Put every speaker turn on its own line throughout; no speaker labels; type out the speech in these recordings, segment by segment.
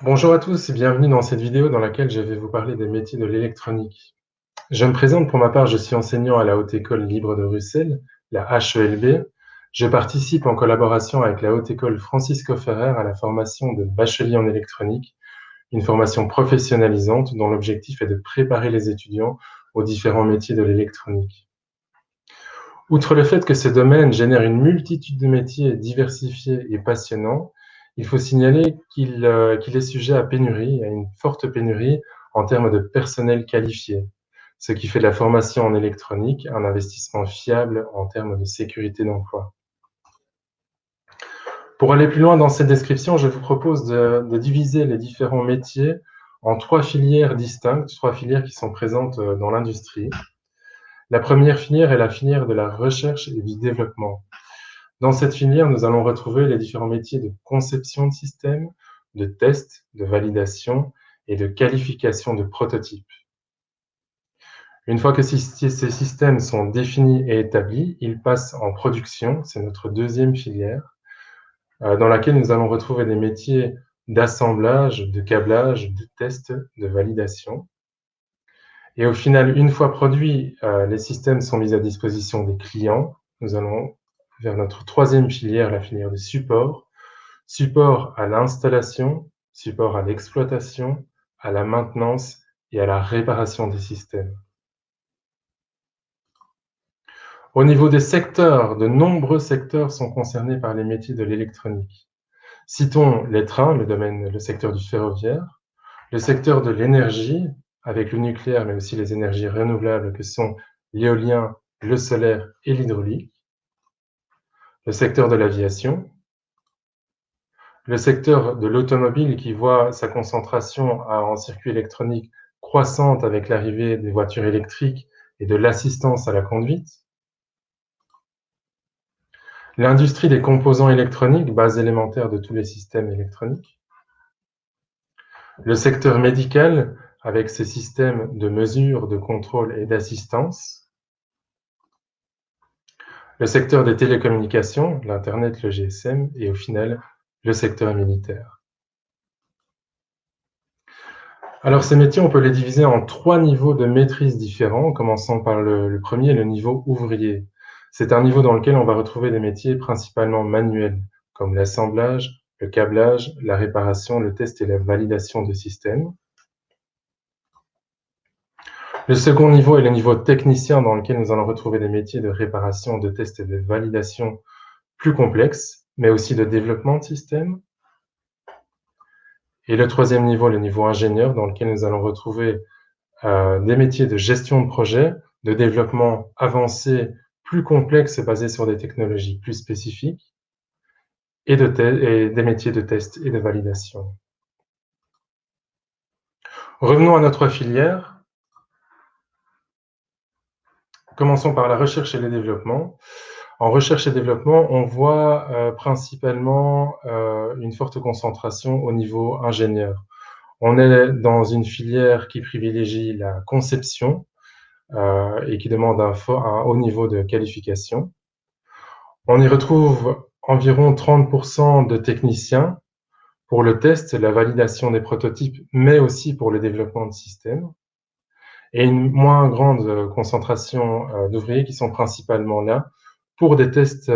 Bonjour à tous et bienvenue dans cette vidéo dans laquelle je vais vous parler des métiers de l'électronique. Je me présente pour ma part, je suis enseignant à la Haute École Libre de Bruxelles, la HELB. Je participe en collaboration avec la Haute École Francisco Ferrer à la formation de bachelier en électronique, une formation professionnalisante dont l'objectif est de préparer les étudiants aux différents métiers de l'électronique. Outre le fait que ce domaine génère une multitude de métiers diversifiés et passionnants, il faut signaler qu'il est sujet à pénurie, à une forte pénurie en termes de personnel qualifié, ce qui fait de la formation en électronique un investissement fiable en termes de sécurité d'emploi. Pour aller plus loin dans cette description, je vous propose de diviser les différents métiers en 3 filières distinctes, 3 filières qui sont présentes dans l'industrie. La première filière est la filière de la recherche et du développement. Dans cette filière, nous allons retrouver les différents métiers de conception de systèmes, de test, de validation et de qualification de prototypes. Une fois que ces systèmes sont définis et établis, ils passent en production, c'est notre deuxième filière, dans laquelle nous allons retrouver des métiers d'assemblage, de câblage, de test, de validation. Et au final, une fois produits, les systèmes sont mis à disposition des clients. Nous allons vers notre troisième filière, la filière de support. Support à l'installation, support à l'exploitation, à la maintenance et à la réparation des systèmes. Au niveau des secteurs, de nombreux secteurs sont concernés par les métiers de l'électronique. Citons les trains, le secteur du ferroviaire, le secteur de l'énergie, avec le nucléaire, mais aussi les énergies renouvelables que sont l'éolien, le solaire et l'hydraulique, le secteur de l'aviation, le secteur de l'automobile qui voit sa concentration en circuit électronique croissante avec l'arrivée des voitures électriques et de l'assistance à la conduite, l'industrie des composants électroniques, base élémentaire de tous les systèmes électroniques, le secteur médical avec ses systèmes de mesure, de contrôle et d'assistance, le secteur des télécommunications, l'Internet, le GSM, et au final, le secteur militaire. Alors ces métiers, on peut les diviser en 3 niveaux de maîtrise différents, commençant par le premier, le niveau ouvrier. C'est un niveau dans lequel on va retrouver des métiers principalement manuels, comme l'assemblage, le câblage, la réparation, le test et la validation de systèmes. Le second niveau est le niveau technicien dans lequel nous allons retrouver des métiers de réparation, de test et de validation plus complexes, mais aussi de développement de systèmes. Et le troisième niveau, le niveau ingénieur, dans lequel nous allons retrouver des métiers de gestion de projet, de développement avancé, plus complexe, basé sur des technologies plus spécifiques, et des métiers de test et de validation. Revenons à notre filière. Commençons par la recherche et le développement. En recherche et développement, on voit principalement une forte concentration au niveau ingénieur. On est dans une filière qui privilégie la conception et qui demande un haut niveau de qualification. On y retrouve environ 30% de techniciens pour le test, la validation des prototypes, mais aussi pour le développement de systèmes, et une moins grande concentration d'ouvriers qui sont principalement là pour des tests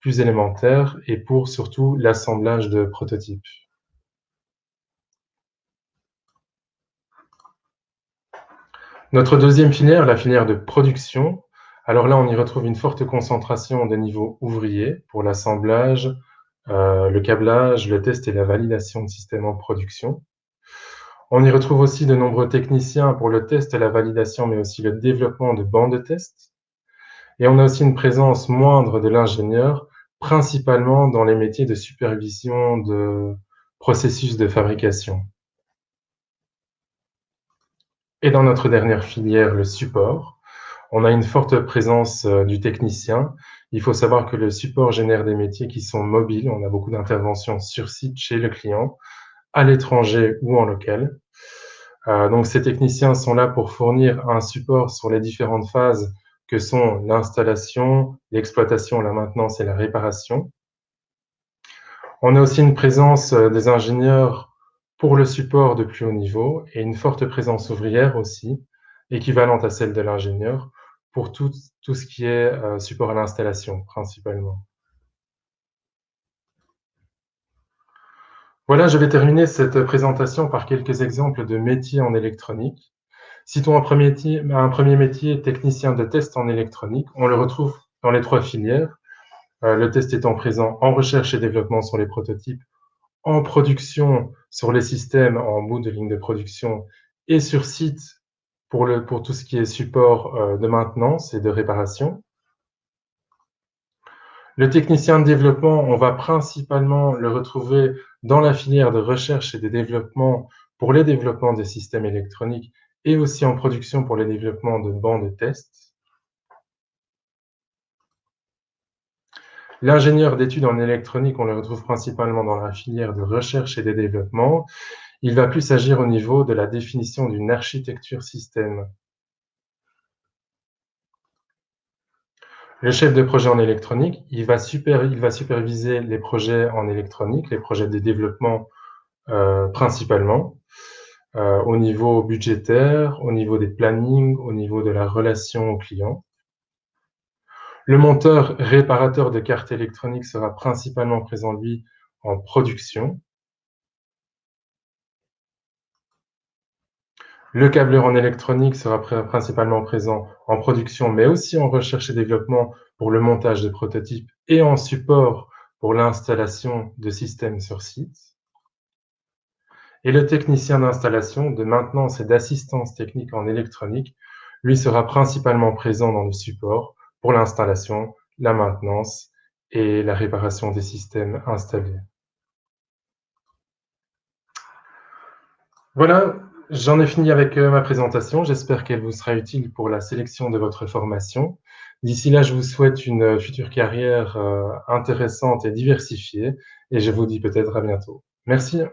plus élémentaires et pour surtout l'assemblage de prototypes. Notre deuxième filière, la filière de production, alors là on y retrouve une forte concentration des niveaux ouvriers pour l'assemblage, le câblage, le test et la validation de systèmes en production. On y retrouve aussi de nombreux techniciens pour le test et la validation, mais aussi le développement de bancs de test. Et on a aussi une présence moindre de l'ingénieur, principalement dans les métiers de supervision de processus de fabrication. Et dans notre dernière filière, le support, on a une forte présence du technicien. Il faut savoir que le support génère des métiers qui sont mobiles. On a beaucoup d'interventions sur site chez le client, à l'étranger ou en local. Donc ces techniciens sont là pour fournir un support sur les différentes phases que sont l'installation, l'exploitation, la maintenance et la réparation. On a aussi une présence des ingénieurs pour le support de plus haut niveau et une forte présence ouvrière aussi, équivalente à celle de l'ingénieur, pour tout ce qui est support à l'installation principalement. Voilà, je vais terminer cette présentation par quelques exemples de métiers en électronique. Citons un premier métier, technicien de test en électronique. On le retrouve dans les trois filières, le test étant présent en recherche et développement sur les prototypes, en production sur les systèmes en bout de ligne de production et sur site pour tout ce qui est support de maintenance et de réparation. Le technicien de développement, on va principalement le retrouver dans la filière de recherche et de développement pour les développements des systèmes électroniques et aussi en production pour les développements de bancs de test. L'ingénieur d'études en électronique, on le retrouve principalement dans la filière de recherche et de développement. Il va plus agir au niveau de la définition d'une architecture système. Le chef de projet en électronique, il va superviser les projets en électronique, les projets de développement principalement, au niveau budgétaire, au niveau des plannings, au niveau de la relation au client. Le monteur réparateur de cartes électroniques sera principalement présent, lui, en production. Le câbleur en électronique sera principalement présent en production, mais aussi en recherche et développement pour le montage de prototypes et en support pour l'installation de systèmes sur site. Et le technicien d'installation, de maintenance et d'assistance technique en électronique, lui sera principalement présent dans le support pour l'installation, la maintenance et la réparation des systèmes installés. Voilà, j'en ai fini avec ma présentation. J'espère qu'elle vous sera utile pour la sélection de votre formation. D'ici là, je vous souhaite une future carrière intéressante et diversifiée et je vous dis peut-être à bientôt. Merci.